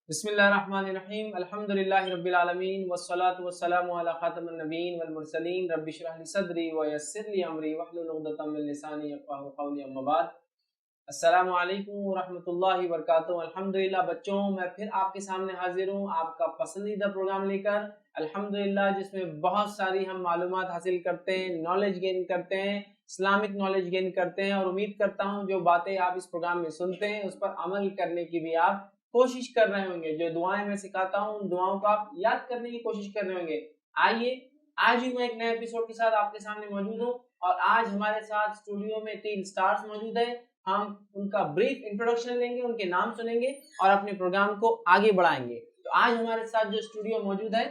बिस्मिल्लाहिर्रहमानिर्रहीम अल्हम्दुलिल्लाहि रब्बिल आलमीन वस्सलातु वस्सलामु अला खातमिन नबिय्यीन वल मुरसलीन रब्बि इश्रह ली सदरी व यस्सिर ली अमरी वहलुल उक़दतम मिन लिसानी यफ़क़हू क़ौली अम्मा बाद। अस्सलामु अलैकुम व रहमतुल्लाहि व बरकातुहू। अल्हम्दुलिल्लाह बच्चों, मैं फिर आपके सामने हाजिर हूँ आपका पसंदीदा प्रोग्राम लेकर अल्हम्दुलिल्लाह, जिसमें बहुत सारी हम मालूमात हासिल करते हैं, नॉलेज गेन करते हैं, इस्लामिक नॉलेज गेन करते हैं। और उम्मीद करता हूँ जो बातें आप इस प्रोग्राम में सुनते हैं उस पर अमल करने की भी आप कोशिश कर रहे होंगे। जो दुआएं मैं सिखाता हूँ उन दुआओं को आप याद करने की कोशिश कर रहे होंगे। आइए, आज भी मैं एक नए एपिसोड के साथ आपके सामने मौजूद हूँ और आज हमारे साथ स्टूडियो में 3 स्टार्स मौजूद है। हम उनका ब्रीफ इंट्रोडक्शन लेंगे, उनके नाम सुनेंगे और अपने प्रोग्राम को आगे बढ़ाएंगे। तो आज हमारे साथ जो स्टूडियो मौजूद है,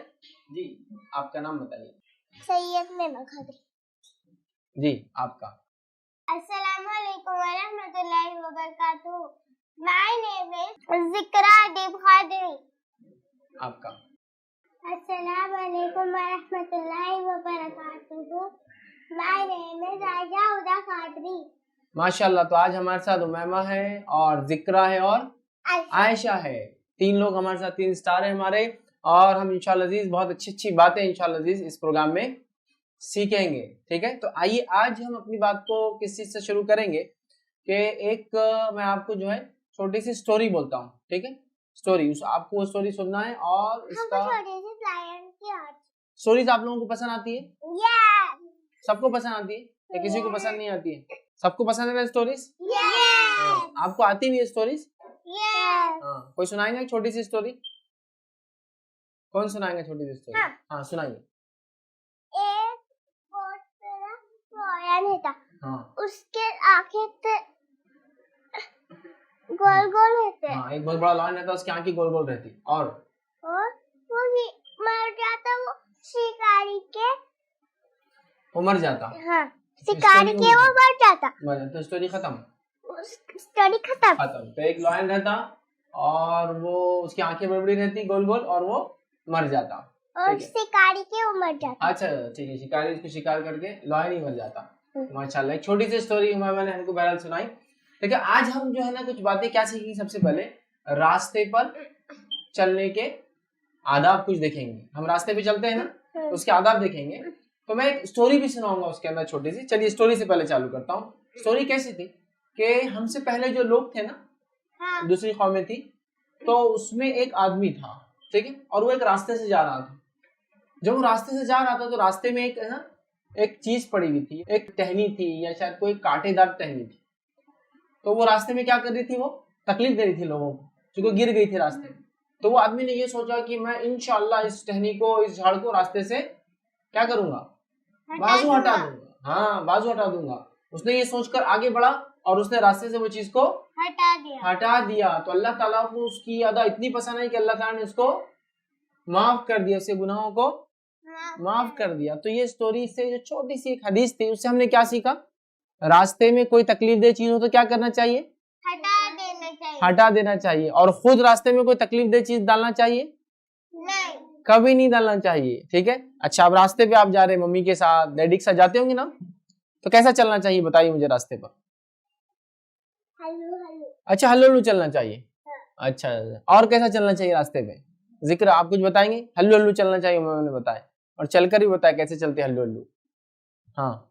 जी आपका नाम बताइए। सैयद मेमा खत्री। जी आपका। अस्सलामु अलैकुम व रहमतुल्लाहि व बरकातुहू। My name is ज़िक्रा अदीब खादरी। आपका। अस्सलामु अलैकुम व रहमतुल्लाहि व बरकातुहू। My name is आयशा हुदा खादरी। माशाल्लाह, तो आज हमारे साथ उमैमा है और जिक्रा है और आयशा है। 3 लोग हमारे साथ, 3 स्टार है हमारे। और हम इंशाअल्लाह अजीज बहुत अच्छी बातें इंशाअल्लाह अजीज इस प्रोग्राम में सीखेंगे। ठीक है, तो आइए आज हम अपनी बात को किस चीज से शुरू करेंगे कि एक मैं आपको जो है छोटी सी स्टोरी बोलता हूँ। ठीक है, स्टोरी, आपको वो स्टोरी सुनना है और इसका स्टोरीज आप लोगों को पसंद आती है? सबको पसंद आती है या किसी को पसंद नहीं आती है? सबको पसंद है ना स्टोरीज? आपको आती नहीं है स्टोरीज? कोई सुनाएंगे एक छोटी सी स्टोरी? कौन सुनाएंगे छोटी सी स्टोरी? हाँ सुनाइए। एक बहुत बड़ा पोयम था। उसके आंखें गोल गोल रहते। एक बहुत बड़ा लॉयन रहता, उसकी आंखें गोल गोल रहती और वो मर जाता। वो शिकारी के वो मर जाता। हाँ, शिकारी के वो मर जाता। तो स्टोरी खत्म। स्टोरी खत्म। तो एक लॉयन रहता और वो उसकी आंखें बड़ी बड़ी रहती गोल गोल और वो मर जाता और शिकारी के वो मर जाता। अच्छा ठीक है, शिकारी उसको शिकार करके लॉयन ही मर जाता। माशाल्लाह, एक छोटी सी स्टोरी मैंने हमको बहरहाल सुनाई। देखिए, आज हम जो है ना कुछ बातें क्या सीखेंगे। सबसे पहले रास्ते पर चलने के आदाब कुछ देखेंगे। हम रास्ते पे चलते हैं ना, तो उसके आदाब देखेंगे। तो मैं एक स्टोरी भी सुनाऊंगा उसके अंदर छोटी सी। चलिए स्टोरी से पहले चालू करता हूँ। स्टोरी कैसी थी कि हमसे पहले जो लोग थे ना, दूसरी कौमें थी, तो उसमें एक आदमी था। ठीक है, और वो एक रास्ते से जा रहा था। जब वो रास्ते से जा रहा था तो रास्ते में एक चीज पड़ी हुई थी, एक टहनी थी या शायद कोई कांटेदार टहनी थी। तो वो रास्ते में क्या कर रही थी, वो तकलीफ दे रही थी लोगों को, जो गिर गई थी रास्ते में। तो वो आदमी ने ये सोचा कि मैं इंशाअल्लाह इस टहनी को, इस झाड़ को रास्ते से क्या करूंगा, बाजू हटा दूंगा। हाँ, बाजू हटा दूंगा। उसने ये सोचकर आगे बढ़ा और उसने रास्ते से वो चीज को हटा दिया। तो अल्लाह ताला को उसकी अदा इतनी पसंद आई कि अल्लाह ताला ने उसको माफ कर दिया, उसके गुनाहों को माफ कर दिया। तो ये स्टोरी से जो छोटी सी एक हदीस थी, उससे हमने क्या सीखा? रास्ते में कोई तकलीफ दे चीज हो तो क्या करना चाहिए? हटा देना चाहिए। और खुद रास्ते में कोई तकलीफ दे चीज डालना चाहिए? नहीं, कभी नहीं डालना चाहिए। ठीक है, अच्छा अब रास्ते पे आप जा रहे हैं, मम्मी के साथ, डैडी के साथ जाते होंगे ना, तो कैसा चलना चाहिए बताइए मुझे रास्ते पर? अच्छा, हल्लू हल्लू चलना चाहिए। अच्छा, और कैसा चलना चाहिए रास्ते पे? जिक्र आप कुछ बताएंगे? हल्लू हल्लू चलना चाहिए, मैंने बताया, और चलकर भी बताया कैसे चलते हल्लू हल्लू। हाँ,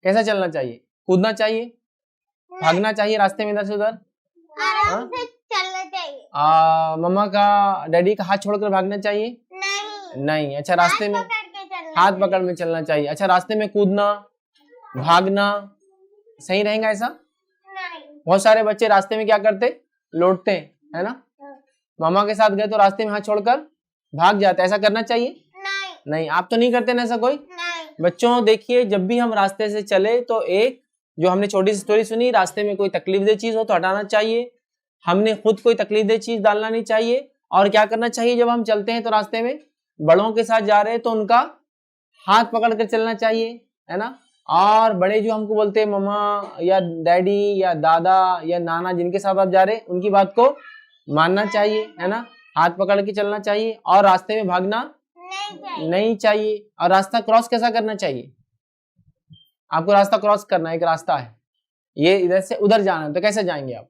कैसा चलना चाहिए? कूदना चाहिए? भागना चाहिए रास्ते में इधर से उधर? आराम से चलना चाहिए। मम्मा का, डैडी का हाथ छोड़कर भागना चाहिए? नहीं। अच्छा, रास्ते में हाथ पकड़ में चलना चाहिए। अच्छा, रास्ते में कूदना भागना सही रहेगा ऐसा? नहीं। बहुत सारे बच्चे रास्ते में क्या करते, लौटते हैं, है ना? मामा के साथ गए तो रास्ते में हाथ छोड़कर भाग जाते, ऐसा करना चाहिए? नहीं। आप तो नहीं करते ना ऐसा कोई? नहीं। बच्चों देखिए, जब भी हम रास्ते से चले तो एक जो हमने छोटी सी स्टोरी सुनी, रास्ते में कोई तकलीफ दे चीज हो तो हटाना चाहिए। हमने खुद कोई तकलीफ दे चीज डालना नहीं चाहिए। और क्या करना चाहिए, जब हम चलते हैं तो रास्ते में बड़ों के साथ जा रहे हैं तो उनका हाथ पकड़ कर चलना चाहिए, है ना? और बड़े जो हमको बोलते हैं, मम्मा या डैडी या दादा या नाना, जिनके साथ आप जा रहे हैं उनकी बात को मानना चाहिए, है ना? हाथ पकड़ के चलना चाहिए और रास्ते में भागना नहीं चाहिए। और रास्ता क्रॉस कैसा करना चाहिए? आपको रास्ता क्रॉस करना है, एक रास्ता है, ये इधर से उधर जाना है, तो कैसे जाएंगे आप?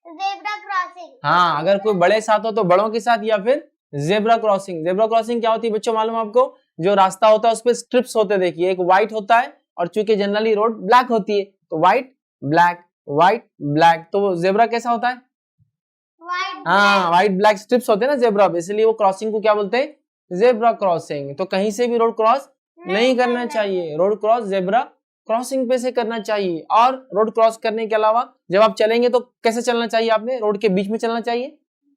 Zebra crossing crossing. हाँ, अगर कोई बड़े साथ हो तो बड़ों के साथ, या फिर जेब्रा क्रॉसिंग। जेब्रा क्रॉसिंग क्या होती है बच्चों मालूम है आपको? जो रास्ता होता है उस पे स्ट्रिप्स होते हैं, देखिए एक व्हाइट होता है और चूंकि जनरली रोड ब्लैक होती है तो व्हाइट ब्लैक, तो जेब्रा कैसा होता है? हाँ, व्हाइट ब्लैक स्ट्रिप्स होते हैं ना जेब्रा पे, इसलिए वो क्रॉसिंग को क्या बोलते हैं? Zebra crossing. तो कहीं से भी रोड क्रॉस नहीं करना चाहिए, रोड क्रॉस जेब्रा क्रॉसिंग पे से करना चाहिए। और रोड क्रॉस करने के अलावा जब आप चलेंगे तो कैसे चलना चाहिए? आपने रोड के बीच में चलना चाहिए?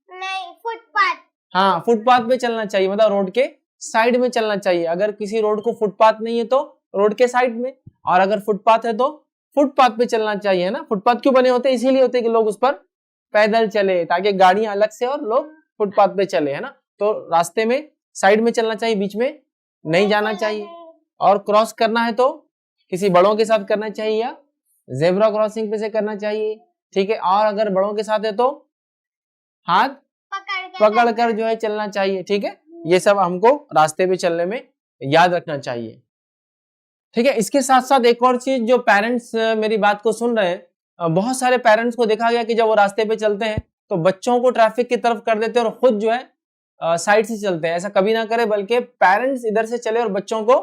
नहीं, फुटपाथ। हाँ, फुटपाथ पे चलना चाहिए, मतलब रोड के साइड में चलना चाहिए। अगर किसी रोड को फुटपाथ नहीं है तो रोड के साइड में, और अगर फुटपाथ है तो फुटपाथ पे चलना चाहिए, है ना। फुटपाथ क्यों बने होते हैं? इसीलिए होते हैं कि लोग उस पर पैदल चले, ताकि गाड़ियां अलग से और लोग फुटपाथ पे चले, है ना। तो रास्ते में साइड में चलना चाहिए, बीच में नहीं जाना चाहिए। और क्रॉस करना है तो किसी बड़ों के साथ करना चाहिए या जेब्रा क्रॉसिंग पे से करना चाहिए, ठीक है। और अगर बड़ों के साथ है तो हाथ पकड़ कर जो है चलना चाहिए, ठीक है। ये सब हमको रास्ते पे चलने में याद रखना चाहिए, ठीक है। इसके साथ साथ एक और चीज, जो पेरेंट्स मेरी बात को सुन रहे हैं, बहुत सारे पेरेंट्स को देखा गया कि जब वो रास्ते पे चलते हैं तो बच्चों को ट्रैफिक की तरफ कर देते हैं और खुद जो है साइड से चलते हैं। ऐसा कभी ना करें, बल्कि पेरेंट्स इधर से चले और बच्चों को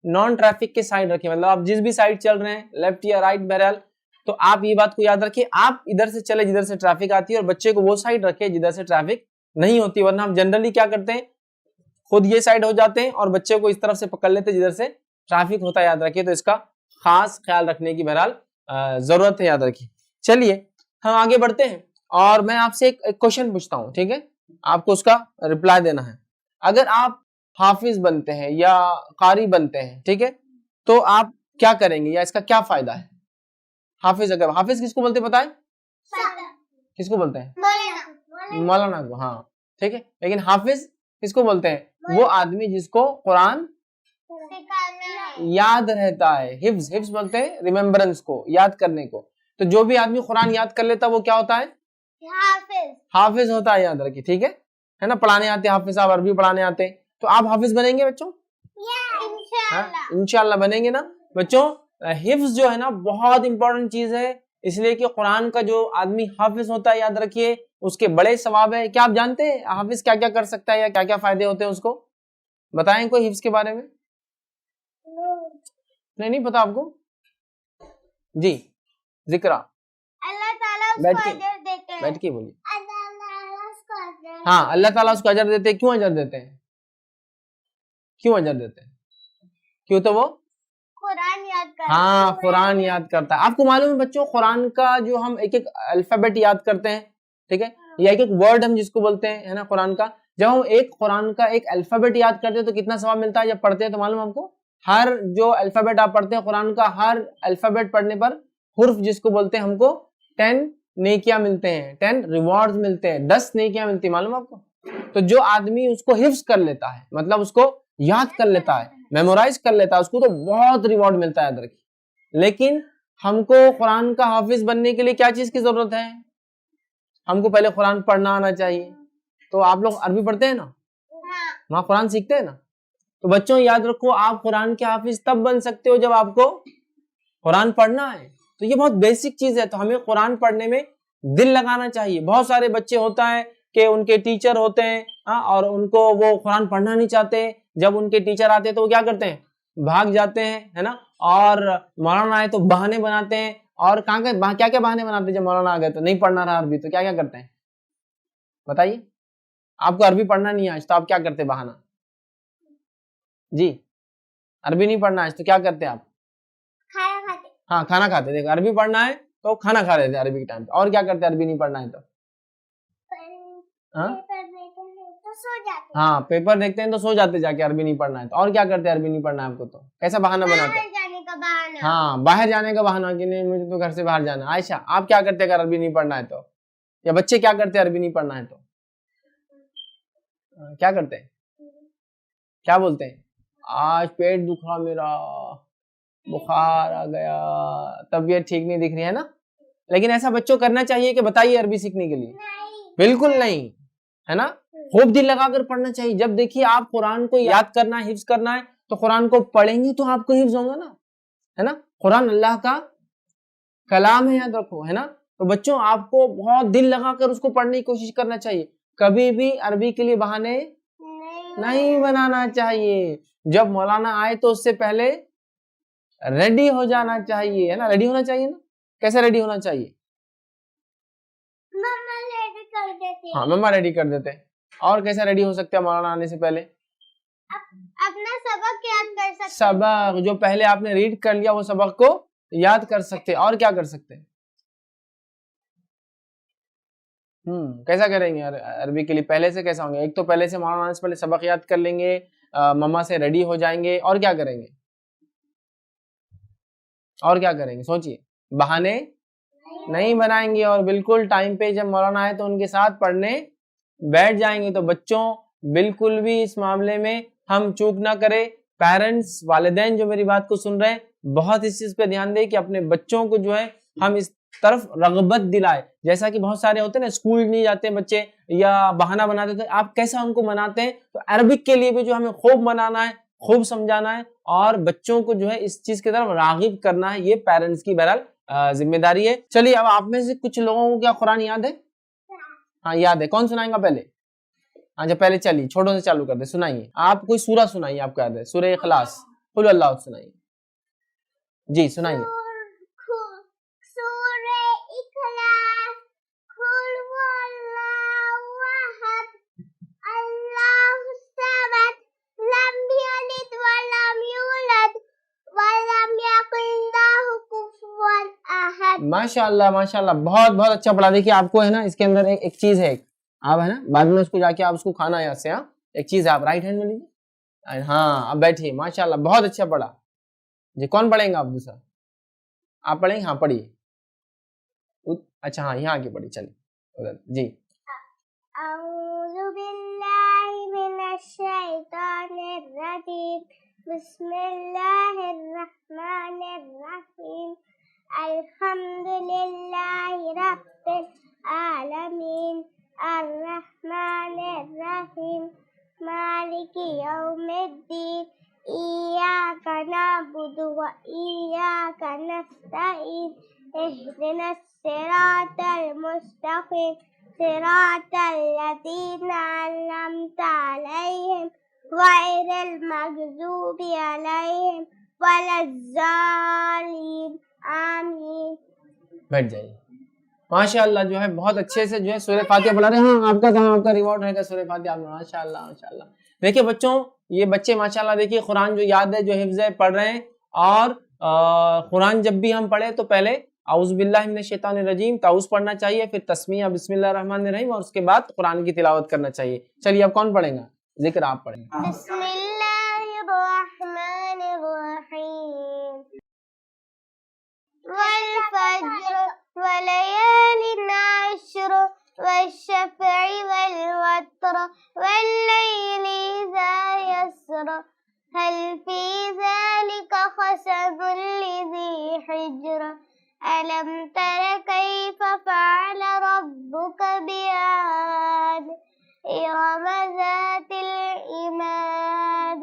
नॉन ट्रैफिक के साइड रखें। मतलब आप जिस भी साइड चल रहे हैं, लेफ्ट या राइट बहरहाल, तो आप ये बात को याद रखिए, आप इधर से चले जिधर से ट्रैफिक आती है और बच्चे को वो साइड रखे जिधर से ट्रैफिक नहीं होती। वरना हम जनरली क्या करते हैं, खुद ये साइड हो जाते हैं और बच्चे को इस तरफ से पकड़ लेते हैं जिधर से ट्रैफिक होता है। याद रखिए, तो इसका खास ख्याल रखने की बहरहाल जरूरत है, याद रखिए। चलिए हम आगे बढ़ते हैं और मैं आपसे एक क्वेश्चन पूछता हूं, ठीक है। आपको उसका रिप्लाई देना है। अगर आप हाफिज बनते हैं या कारी बनते हैं, ठीक है, तो आप क्या करेंगे या इसका क्या फायदा है? हाफिज, अगर हाफिज किसको बोलते हैं पता है? किसको बोलते हैं? मौलाना को, हाँ, ठीक है। लेकिन हाफिज किसको बोलते हैं? वो आदमी जिसको कुरान याद रहता है। हिफ्ज, हिफ्ज बोलते हैं रिमेम्बरेंस को, याद करने को। तो जो भी आदमी कुरान याद कर लेता है वो क्या होता है? हाफिज होता है, याद रखिए, ठीक है ना। पढ़ाने आते हैं हाफिज साहब, अरबी पढ़ाने आते हैं, तो आप हाफिज बनेंगे बच्चों? इंशाल्लाह बनेंगे ना बच्चों। हिफ्ज जो है ना बहुत इंपॉर्टेंट चीज है, इसलिए कि कुरान का जो आदमी हाफिज होता है, याद रखिए, उसके बड़े सवाब है। क्या आप जानते हैं हाफिज क्या क्या कर सकता है या क्या क्या फायदे होते हैं उसको? बताएं कोई हिफ्ज के बारे में। नहीं पता आपको? जी जिक्रा, अल्लाह ताला उसको बैठ के अजर देते हैं। बैठ के बोलिए। अल्लाह हाँ, अल्लाह ताला उसको अजर देते हैं। क्यों अजर देते हैं? क्यों अजर देते हैं? क्यों? तो वो कुरान याद करता है। हाँ, कुरान याद करता है। आपको मालूम है बच्चों, कुरान का जो हम एक एक अल्फाबेट याद करते हैं, ठीक है, या एक एक वर्ड हम जिसको बोलते हैं, है ना, कुरान का, जब हम एक कुरान का एक अल्फाबेट याद करते हैं तो कितना सवाब मिलता है जब पढ़ते हैं? तो मालूम आपको, हर जो अल्फाबेट आप पढ़ते हैं कुरान का, हर अल्फाबेट पढ़ने पर हुर्फ जिसको बोलते हैं, हमको 10 नेकियां मिलते हैं, 10 रिवॉर्ड्स मिलते हैं, 10 नेकियां मिलती है, मालूम आपको। तो जो आदमी उसको हिफ्ज कर लेता है, मतलब उसको याद कर लेता है, मेमोराइज कर लेता है, उसको तो बहुत रिवॉर्ड मिलता है, याद रखिए। लेकिन हमको कुरान का हाफिज बनने के लिए क्या चीज की जरूरत है? हमको पहले कुरान पढ़ना आना चाहिए। तो आप लोग अरबी पढ़ते हैं ना, वहां कुरान सीखते हैं ना। तो बच्चों याद रखो, आप कुरान के हाफिज तब बन सकते हो जब आपको कुरान पढ़ना है। तो ये बहुत बेसिक चीज है। तो हमें कुरान पढ़ने में दिल लगाना चाहिए। बहुत सारे बच्चे होता है कि उनके टीचर होते हैं, और उनको वो कुरान पढ़ना नहीं चाहते। जब उनके टीचर आते हैं तो वो क्या करते हैं? भाग जाते हैं, है ना। और मौलाना आए तो बहाने बनाते हैं। और क्या क्या बहाने बनाते हैं? जब मौलाना आ गए तो नहीं पढ़ना रहा अरबी, तो क्या क्या करते हैं बताइए? आपको अरबी पढ़ना नहीं है आज, तो आप क्या करते बहाना? जी, अरबी नहीं पढ़ना आज तो क्या करते आप? खाना खाते। हाँ, खाना खाते। देखो, अरबी पढ़ना है तो खाना खा रहे थे अरबी के टाइम पे। और क्या करते? अरबी नहीं पढ़ना है तो हाँ, पेपर देखते हैं तो सो जाते। हाँ, पेपर देखते हैं तो सो जाते जाके, अरबी नहीं पढ़ना है तो। और क्या करते? अरबी नहीं पढ़ना है आपको तो कैसा बहाना बनाते? बाहर जाने का बहाना। हाँ, बाहर जाने का बहाना कि नहीं मुझे तो घर से बाहर जाना है। आयशा, आप क्या करते अगर अरबी नहीं पढ़ना है तो? या बच्चे क्या करते अरबी नहीं पढ़ना है तो? क्या करते हैं? क्या बोलते हैं? आज पेट दुखा मेरा, बुखार आ गया, तबीयत ठीक नहीं दिख रही है ना। लेकिन ऐसा बच्चों करना चाहिए कि बताइए अरबी सीखने के लिए? बिल्कुल नहीं, है ना। खूब दिल लगाकर पढ़ना चाहिए। जब देखिए आप कुरान को याद करना है, हिफ्ज करना है, तो कुरान को पढ़ेंगे तो आपको हिफ्ज होगा ना, है ना। कुरान अल्लाह का कलाम है, याद रखो, है ना। तो बच्चों आपको बहुत दिल लगाकर उसको पढ़ने की कोशिश करना चाहिए। कभी भी अरबी के लिए बहाने नहीं बनाना चाहिए। जब मौलाना आए तो उससे पहले रेडी हो जाना चाहिए, है ना, रेडी होना चाहिए ना। कैसे रेडी होना चाहिए? मम्मा रेडी कर देती है। हाँ, मम्मा रेडी कर देते हैं। और कैसे रेडी हो सकते हैं मौलाना आने से पहले? अपना सबक याद कर सकते हैं। सबक जो पहले आपने रीड कर लिया वो सबक को याद कर सकते हैं। और क्या कर सकते हैं? कैसा करेंगे अरबी के लिए? पहले से कैसा होंगे? एक तो पहले से मौलाना आने से पहले सबक याद कर लेंगे, मम्मा से रेडी हो जाएंगे, और क्या करेंगे? और क्या करेंगे सोचिए। बहाने नहीं बनाएंगे और बिल्कुल टाइम पे जब मौलाना आए तो उनके साथ पढ़ने बैठ जाएंगे। तो बच्चों बिल्कुल भी इस मामले में हम चूक ना करें। पेरेंट्स, वालिदैन जो मेरी बात को सुन रहे हैं, बहुत इस चीज पे ध्यान दें कि अपने बच्चों को जो है हम इस तरफ रगबत दिलाए। जैसा कि बहुत सारे होते हैं ना, स्कूल नहीं जाते बच्चे या बहाना बनाते थे, आप कैसा उनको मनाते हैं? तो अरबिक के लिए भी जो हमें खूब मनाना है, खूब समझाना है और बच्चों को जो है इस चीज की तरफ रागिब करना है। ये पेरेंट्स की बहरहाल जिम्मेदारी है। चलिए, अब आप में से कुछ लोगों को क्या कुरान याद है? हाँ, याद है। कौन सुनाएगा पहले? अच्छा, पहले चलिए छोटों से चालू कर दे, सुनाइए। आप कोई सूरा सुनाइए, आपको याद है? सूरह इखलास, कुल अल्लाह सुनाइए जी, सुनाइए। सूरह इखलास, कुल हुवल्लाहु अहद, अल्लाहुस समद, लम यलिद व लम यूलद व लम यकुल लहु कुफुवन अहद। माशाअल्लाह, माशाअल्लाह, बहुत बहुत अच्छा पढ़ा। देखिए आपको है ना, इसके अंदर एक चीज है, आप है ना बाद में उसको जाके आप उसको खाना यहाँ से। हाँ, एक चीज है, आप राइट हैंड में लीजिए। हाँ, अब बैठिए। माशाअल्लाह, बहुत अच्छा पढ़ा जी। कौन पढ़ेगा? आप दूसरा आप पढ़ेंगे? हाँ, पढ़िए। अच्छा, हाँ, यहाँ आगे पढ़िए, चलिए उधर जी। अऊज़ु बिल्लाहि मिनश शैतानिर रजीम, बिस्मिल्लाहिर रहमानिर रहीम, अल्हम्दुलिल्लाहि रब्बिल आलमीन, अर्रहमानिर रहीम, मालिकि यौमिद्दीन, इय्याका नअबुदु व इय्याका नस्तईन, इहदिनस सिरातल मुस्तक़ीम, सिरातल लज़ीना अन्अमता अलैहिम गैरिल मग़ज़ूबि अलैहिम वलज़्ज़ालिन, आमीन। बैठ जाइए। माशाअल्लाह, जो है बहुत अच्छे से जो है सूरह फातिहा पढ़ा रहे हैं। हाँ, आपका कहाँ, आपका रिवॉर्ड रहेगा सूरह फातिहा। माशाअल्लाह, माशाअल्लाह। देखिए बच्चों, ये बच्चे माशाअल्लाह देखिए कुरान जो याद है, जो हिफ्ज़ है, पढ़ रहे हैं। और कुरान जब भी हम पढ़े तो पहले औज़ु बिल्लाहि मिनश शैतानिर रजीम ताउज़ पढ़ना चाहिए, फिर तस्मीया बिस्मिल्लाहिर रहमानिर रहीम, और उसके बाद कुरान की तिलावत करना चाहिए। चलिए, अब कौन पढ़ेगा? जिक्र आप पढ़ेंगे। बिस्मिल्लाहिर रहमानिर रहीम, वल फज्र वलयालिन अश्र वश्शफ़इ वल वत्र वल्लैलि इज़ा यसर, हल फी ज़ालिका क़समुल लिज़ी हिज्र, अलम तर कैफ़ फ़अल रब्बुक बिआद, इरम ज़ातिल इमाद,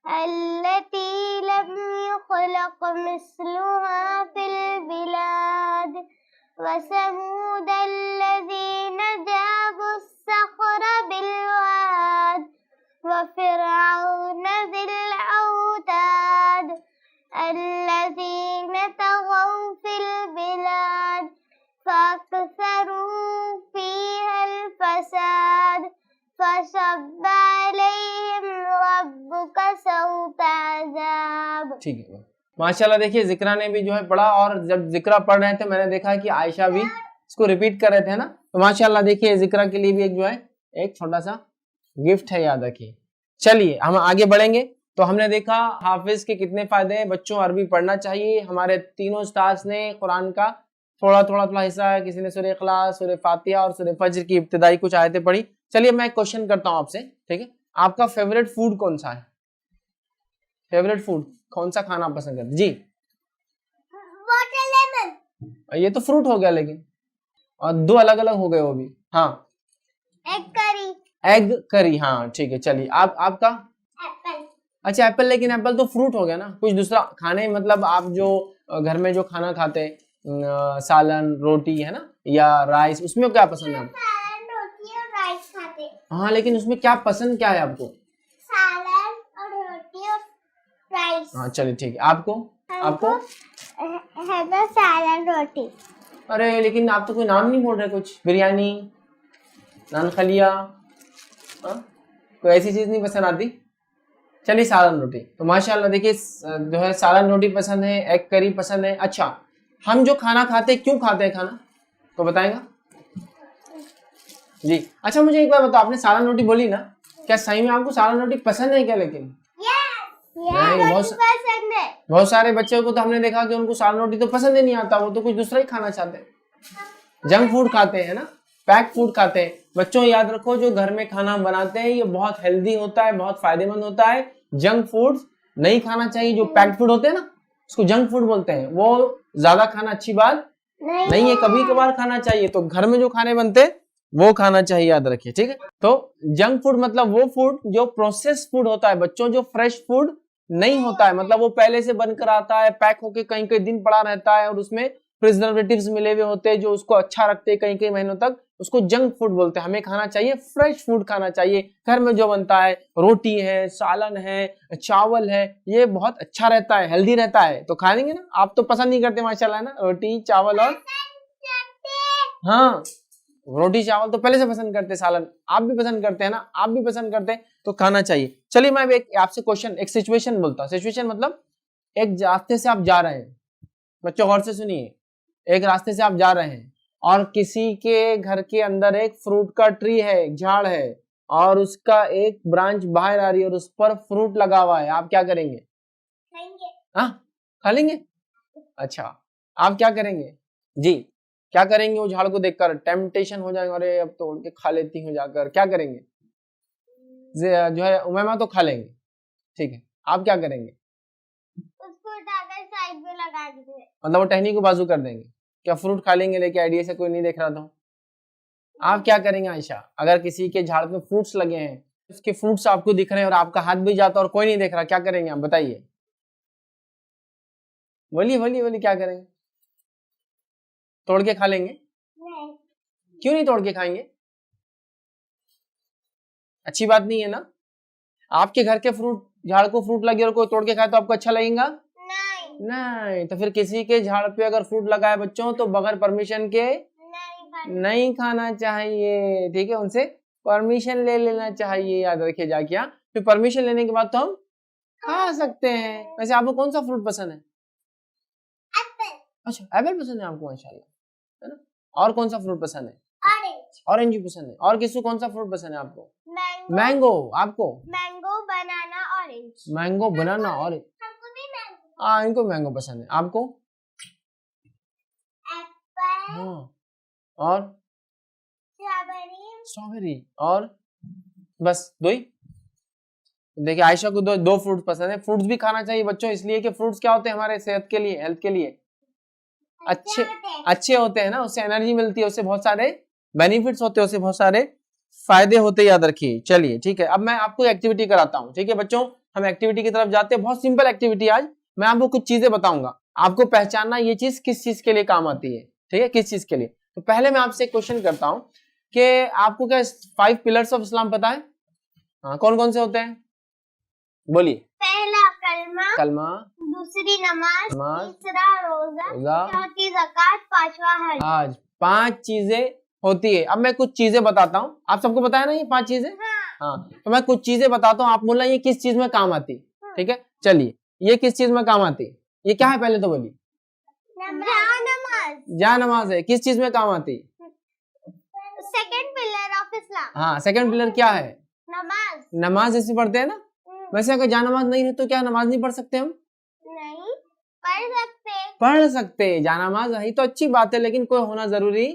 अल्लती लम युख़लक़ मिस्लुहा फिल बिलाद, वसमूद अल्लज़ीन जाबुस सख़्र बिलवाद, वफ़िरऔन ज़िल औताद, अल्लज़ीन तग़ौ फिल बिलाद, फ़अक्सरू फ़ीहल फ़साद, फ़सब्ब अलैहिम रब्बुक सौत अज़ाब। ठीक है, माशाल्लाह। देखिए जिक्रा ने भी जो है पढ़ा, और जब जिक्रा पढ़ रहे थे मैंने देखा कि आयशा भी इसको रिपीट कर रहे थे ना। तो माशाल्लाह देखिए जिक्रा के लिए भी एक जो है एक छोटा सा गिफ्ट है, याद रखिए। चलिए हम आगे बढ़ेंगे। तो हमने देखा हाफिज के कितने फायदे हैं। बच्चों अरबी पढ़ना चाहिए। हमारे तीनों स्टार्स ने कुरान का थोड़ा हिस्सा है। किसी ने सूरह इखलास, सूरह फातिहा और सूरह फज्र की इब्तिदाई कुछ आयतें पढ़ी। चलिए मैं एक क्वेश्चन करता हूं आपसे, ठीक है? आपका फेवरेट फूड कौन सा है? फेवरेट फूड कौन सा खाना पसंद करते जी? वाटरमेलन। ये तो फ्रूट हो गया, लेकिन और दो अलग अलग हो गए वो भी। हाँ, एग करी। एग करी, हाँ ठीक है। चलिए आपका? एप्पल। अच्छा एप्पल, लेकिन एप्पल तो फ्रूट हो गया ना। कुछ दूसरा खाने, मतलब आप जो घर में जो खाना खाते हैं, सालन रोटी, है ना, या राइस, उसमें क्या पसंद है आपको? सैलड, रोटी और राइस खाते हैं। हाँ, लेकिन उसमें क्या पसंद क्या है आपको? सैलड और रोटी और राइस। हाँ चलिए ठीक है, आपको? आपको? है तो सैलड रोटी। अरे लेकिन आप तो कोई नाम नहीं बोल रहे, कुछ बिरयानी, नान खलिया, हाँ? कोई ऐसी चीज नहीं पसंद आती? चलिए सालन रोटी। तो माशाल्लाह देखिए जो है सालन रोटी पसंद है, एग करी पसंद है। अच्छा, हम जो खाना खाते हैं क्यों खाते हैं खाना, तो बताएगा जी? अच्छा मुझे एक बार बताओ, आपने सालन रोटी बोली ना, क्या सही में आपको सालन रोटी पसंद है क्या? लेकिन नहीं, बहुत सारे बच्चों को तो हमने देखा कि उनको सालन रोटी तो पसंद ही नहीं आता, वो तो कुछ दूसरा ही खाना चाहते हैं, जंक फूड खाते हैं ना, पैक फूड खाते हैं। बच्चों याद रखो, जो घर में खाना बनाते हैं ये बहुत हेल्दी होता है, बहुत फायदेमंद होता है। जंक फूड नहीं खाना चाहिए, जो पैक्ड फूड होते हैं ना उसको जंक फूड बोलते हैं, वो ज्यादा खाना अच्छी बात नहीं है, कभी कभार खाना चाहिए। तो घर में जो खाने बनते हैं वो खाना चाहिए, याद रखिए, ठीक है। तो जंक फूड मतलब वो फूड जो प्रोसेस फूड होता है बच्चों, जो फ्रेश फूड नहीं होता है, मतलब वो पहले से बनकर आता है, पैक होके कहीं कहीं दिन पड़ा रहता है और उसमें प्रिजर्वेटिव्स मिले हुए होते हैं जो उसको अच्छा रखते हैं कई कई महीनों तक, उसको जंक फूड बोलते हैं। हमें खाना चाहिए फ्रेश फूड, खाना चाहिए घर में जो बनता है, रोटी है, सालन है, चावल है, ये बहुत अच्छा रहता है, हेल्दी रहता है, तो खा लेंगे ना। आप तो पसंद नहीं करते माशाल्लाह ना रोटी चावल, और हाँ रोटी चावल तो पहले से पसंद करते, सालन आप भी पसंद करते हैं ना, आप भी पसंद करते हैं, तो खाना चाहिए। चलिए मैं एक आपसे क्वेश्चन, एक सिचुएशन बोलता हूँ। सिचुएशन मतलब एक रास्ते से आप जा रहे हैं, बच्चों गौर से सुनिए, एक रास्ते से आप जा रहे हैं और किसी के घर के अंदर एक फ्रूट का ट्री है, एक झाड़ है, और उसका एक ब्रांच बाहर आ रही है और उस पर फ्रूट लगा हुआ है, आप क्या करेंगे? हाँ खा लेंगे। अच्छा, आप क्या करेंगे जी? क्या करेंगे? वो झाड़ को देखकर टेम्पटेशन हो जाएगा, अरे अब तोड़ के खा लेती हूँ जाकर, क्या करेंगे? जो है उमैमा तो खा लेंगे, ठीक है, आप क्या करेंगे? उसको उठाकर साइड में लगा देंगे, मतलब वो टहनी को बाजू कर देंगे। क्या फ्रूट खा लेंगे लेके? आइडिया से कोई नहीं देख रहा था। आप क्या करेंगे आयशा, अगर किसी के झाड़ पे फ्रूट्स लगे हैं, उसके फ्रूट्स आपको दिख रहे हैं और आपका हाथ भी जाता और कोई नहीं देख रहा, क्या करेंगे आप बताइए? बोलिए बोलिए बोलिए, क्या करेंगे? तोड़ के खा लेंगे? नहीं। क्यों नहीं तोड़ के खाएंगे? अच्छी बात नहीं है ना? आपके घर के फ्रूट, झाड़ को फ्रूट लगे और कोई तोड़ के खाए तो आपको अच्छा लगेगा? नहीं। तो फिर किसी के झाड़ पे अगर फ्रूट लगा है बच्चों, तो बगैर परमिशन के नहीं खाना चाहिए, ठीक है, उनसे परमिशन ले लेना चाहिए, याद रखिए क्या। फिर परमिशन लेने के बाद तो हम खा सकते हैं। वैसे आपको कौन सा फ्रूट पसंद है? एप्पल। अच्छा एप्पल पसंद है आपको, माशाल्लाह, है ना। और कौन सा फ्रूट पसंद है? ऑरेंज। ऑरेंज भी पसंद है। और किसको कौन सा फ्रूट पसंद है आपको? मैंगो। मैंगो। आपको? मैंगो, बनाना, ऑरेंज। मैंगो, बनाना, ऑरेंज। हमको भी मैंगो। हाँ इनको मैंगो पसंद है। आपको? एप्पल। हाँ, और स्ट्रॉबेरी। स्ट्रॉबेरी, और बस दो ही? देखिए आयशा को दो फ्रूट्स पसंद है। फ्रूट्स भी खाना चाहिए बच्चों, इसलिए कि फ्रूट्स क्या होते हैं हमारे सेहत के लिए, हेल्थ के लिए अच्छे होते हैं ना, उससे एनर्जी मिलती है, उससे बहुत सारे बेनिफिट्स होते हैं, उससे बहुत सारे फायदे होते हैं, याद रखिए। चलिए ठीक है, अब मैं आपको एक्टिविटी कराता हूँ, ठीक है बच्चों, हम एक्टिविटी की तरफ जाते हैं। बहुत सिंपल एक्टिविटी। आज मैं आपको कुछ चीजें बताऊंगा, आपको पहचानना ये चीज किस चीज के लिए काम आती है, ठीक है, किस चीज के लिए। तो पहले मैं आपसे क्वेश्चन करता हूँ कि आपको क्या 5 पिलर्स ऑफ इस्लाम पता है? हाँ, कौन कौन से होते हैं? बोलिए। पहला कलमा, दूसरी नमाज, तीसरा रोजा, चौथी ज़कात, पांचवा हज। आज 5 चीजें होती है। अब मैं कुछ चीजें बताता हूँ, आप सबको बताया ना ये 5 चीजें? हाँ, तो मैं कुछ चीजें बताता हूँ, आप बोलना ये किस चीज में काम आती, ठीक है। चलिए, ये किस चीज में काम आती? ये क्या है पहले तो बोलिए। जा नमाज है, किस चीज में काम आती? Second pillar of Islam. हाँ, सेकंड पिलर क्या है? नमाज। नमाज ऐसे पढ़ते हैं ना। वैसे अगर जा नमाज नहीं है तो क्या नमाज नहीं पढ़ सकते हम? नहीं, पढ़ सकते। जा नमाज है तो अच्छी बात है, लेकिन कोई होना जरूरी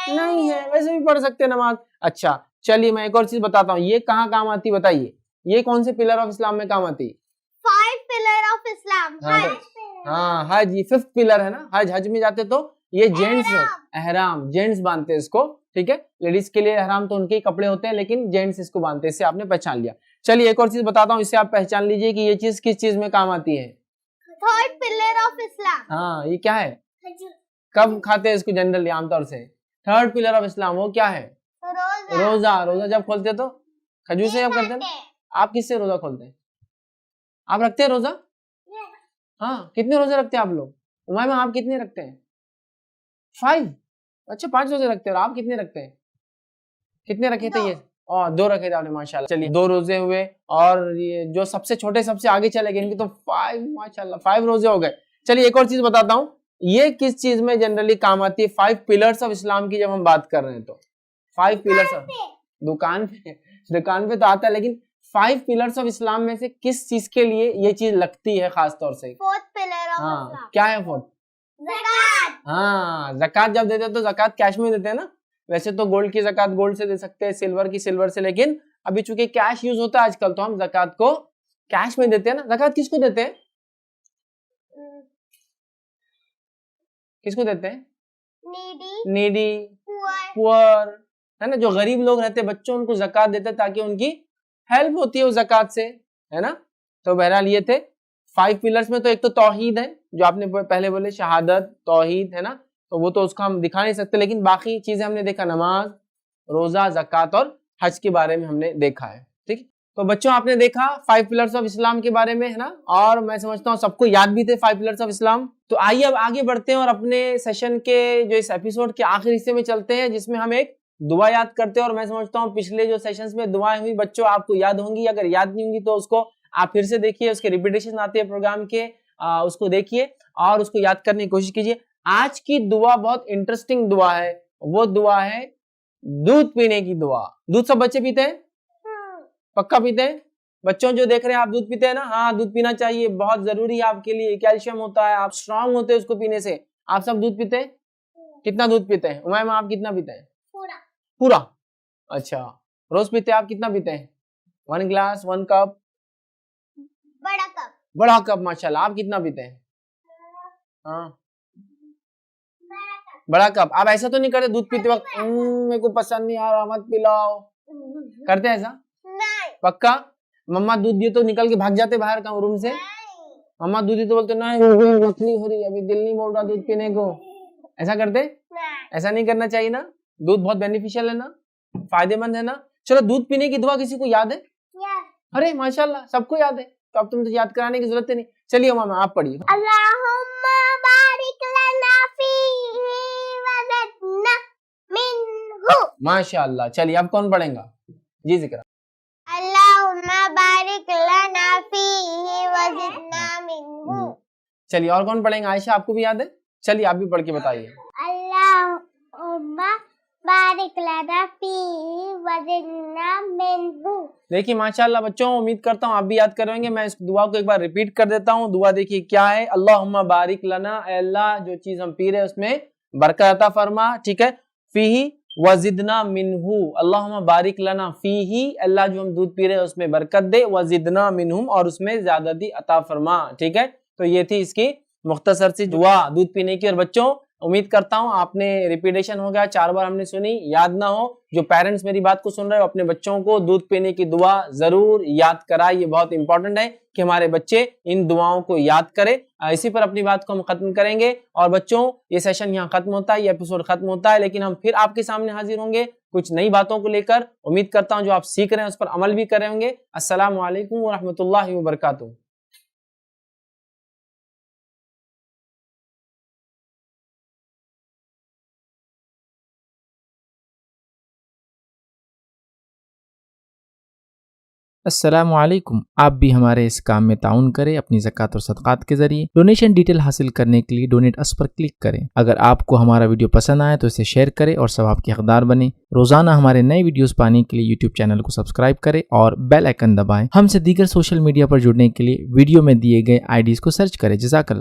नहीं है, वैसे भी पढ़ सकते नमाज। अच्छा चलिए, मैं एक और चीज बताता हूँ, ये कहाँ काम आती बताइए? ये कौन से पिलर ऑफ इस्लाम में काम आती? 5 पिलर ऑफ इस्लाम। हाँ हज, ये 5th पिलर है ना। हज में जाते तो ये जेंट्स, एहराम जेंट्स बांधते हैं इसको, ठीक है। लेडीज के लिए एहराम तो उनके ही कपड़े होते हैं, लेकिन जेंट्स इसको बांधते हैं। इससे आपने पहचान लिया। चलिए एक और चीज बताता हूँ, इससे आप पहचान लीजिए कि ये चीज किस चीज में काम आती है। Third pillar of Islam. हाँ, ये क्या है? कब खाते हैं इसको जनरली, आमतौर से? थर्ड पिलर ऑफ इस्लाम वो क्या है? रोजा रोजा। रोजा जब खोलते तो खजूर से जब करते हैं ना? आप किससे रोजा खोलते हैं? आप रखते हैं रोजा? हाँ, कितने रोजे रखते हैं आप लोग? उमाइमा आप कितने रखते हैं? 5। अच्छा 5 रोजे रखते हैं। और आप कितने रखते हैं? कितने रखे थे ये? और 2 रखे थे आपने, माशाल्लाह। चलिए 2 रोजे हुए। और ये जो सबसे छोटे सबसे आगे चले गए इनके तो 5, माशाल्लाह 5 रोजे हो गए। चलिए एक और चीज बताता हूँ, ये किस चीज में जनरली काम आती है? 5 पिलर्स ऑफ इस्लाम की जब हम बात कर रहे हैं तो 5 पिलर्स ऑफ, दुकान पे तो आता है, लेकिन 5 पिलर्स ऑफ इस्लाम में से किस चीज के लिए ये चीज लगती है खास तौर से? फोर्थ पिलर ऑफ हाँ, क्या है फोर्थ? ज़कात। हाँ, ज़कात जब देते हैं तो ज़कात कैश में देते हैं ना। वैसे तो गोल्ड की ज़कात गोल्ड से दे सकते हैं, सिल्वर की सिल्वर से, लेकिन अभी चूंकि कैश यूज होता है आजकल तो हम ज़कात को कैश में देते हैं ना। ज़कात किसको देते हैं? किसको देते हैं? नीडी, पुअर, है ना, जो गरीब लोग रहते हैं बच्चों, उनको ज़कात देते हैं ताकि उनकी हेल्प होती है उस ज़कात से, है ना। तो बहरहाल ये थे 5 पिलर्स में। तो एक तो तौहीद है जो आपने पहले बोले, शहादत, तौहीद, है ना, तो वो तो उसको हम दिखा नहीं सकते, लेकिन बाकी चीजें हमने देखा, नमाज, रोजा, ज़कात और हज के बारे में हमने देखा है। ठीक, तो बच्चों आपने देखा 5 पिलर्स ऑफ इस्लाम के बारे में, है ना, और मैं समझता हूँ सबको याद भी थे 5 पिलर्स ऑफ इस्लाम। तो आइए अब आगे बढ़ते हैं और अपने सेशन के जो इस एपिसोड के आखिरी हिस्से में चलते हैं, जिसमें हम एक दुआ याद करते हैं। और मैं समझता हूँ पिछले जो सेशंस में दुआएं हुई बच्चों आपको याद होंगी, अगर याद नहीं होंगी तो उसको आप फिर से देखिए, उसके रिपीटेशन आते हैं प्रोग्राम के, उसको देखिए और उसको याद करने की कोशिश कीजिए। आज की दुआ बहुत इंटरेस्टिंग दुआ है, वो दुआ है दूध पीने की दुआ। दूध सब बच्चे पीते हैं? पक्का पीते हैं? बच्चों जो देख रहे हैं आप दूध पीते हैं ना? हाँ, दूध पीना चाहिए, बहुत जरूरी है आपके लिए, कैल्शियम होता है, आप स्ट्रांग होते हैं उसको पीने से। आप सब दूध पीते हैं? कितना दूध पीते हैं? उमाइमा आप कितना पीते हैं? पूरा। अच्छा, रोज पीते हैं आप? कितना पीते हैं? 1 ग्लास, 1 कप? बड़ा कप, माशाल्लाह। आप कितना पीते हैं? हाँ, बड़ा कप। आप ऐसा तो नहीं करते दूध पीते वक्त मेरे को पसंद नहीं आ रहा मत पिलाओ, करते हैं ऐसा? नहीं। पक्का? मम्मा दूध दिए तो निकल के भाग जाते बाहर का रूम से? मम्मा दूध दिए तो बोलते नहीं मछली हो रही, अभी दिल नहीं बोल रहा दूध पीने को, ऐसा करते? ऐसा नहीं करना चाहिए ना, दूध बहुत बेनिफिशियल है ना, फायदेमंद है ना। चलो, दूध पीने की दुआ किसी को याद है? अरे माशाल्लाह, सबको याद है, तो अब तुम तो याद कराने की जरूरत नहीं। चलिए मामा आप पढ़िए। अल्लाहुम्मा बारिक लना फीही वज़िदना मिन्हु। माशाल्लाह। चलिए अब कौन पढ़ेगा? जी जिक्र। अल्लाहुम्मा बारिक लना फीही वज़िदना मिन्हु। चलिए और कौन पढ़ेगा? आयशा आपको भी याद है? चलिए आप भी पढ़ के बताइए। अल्लाहुम्मा बारिक लना फीही वज़िदना मिन्हु। देखिए माशाल्लाह बच्चों, उम्मीद करता हूँ आप भी याद करेंगे। मैं इस दुआ को एक बार रिपीट कर देता हूँ। दुआ देखिए क्या है, अल्लाहुम्मा बारिक लना, अल्लाह जो चीज हम पी रहे हैं उसमें बरकत अता फरमा, ठीक है। फीही वजिदना मिन्हु, अल्लाहुम्मा बारिक लना फीही, अल्लाह जो हम दूध पी रहे हैं उसमें बरकत दे, वजिदना मिन्हुम, और उसमें ज्यादती अता फरमा, ठीक है। तो ये थी इसकी मुख्तसर सी दुआ दूध पीने की। और बच्चों उम्मीद करता हूँ आपने रिपीटेशन हो गया, 4 बार हमने सुनी, याद ना हो। जो पेरेंट्स मेरी बात को सुन रहे हो अपने बच्चों को दूध पीने की दुआ जरूर याद कराए, ये बहुत इंपॉर्टेंट है कि हमारे बच्चे इन दुआओं को याद करें। इसी पर अपनी बात को हम खत्म करेंगे। और बच्चों ये सेशन यहाँ खत्म होता है, ये एपिसोड खत्म होता है, लेकिन हम फिर आपके सामने हाजिर होंगे कुछ नई बातों को लेकर। उम्मीद करता हूँ जो आप सीख रहे हैं उस पर अमल भी कर रहे होंगे। अस्सलामु अलैकुम व रहमतुल्लाहि व बरकातुहू। अस्सलामुअलैकुम। आप भी हमारे इस काम में ताउन करें अपनी ज़कात और सदक़ात के जरिए। डोनेशन डिटेल हासिल करने के लिए डोनेट अस पर क्लिक करें। अगर आपको हमारा वीडियो पसंद आए तो इसे शेयर करें और सवाब के हकदार बने। रोजाना हमारे नए वीडियोस पाने के लिए यूट्यूब चैनल को सब्सक्राइब करें और बेल आइकन दबाएं। हमसे दीगर सोशल मीडिया पर जुड़ने के लिए वीडियो में दिए गए IDs को सर्च करें। जज़ाकल्लाह।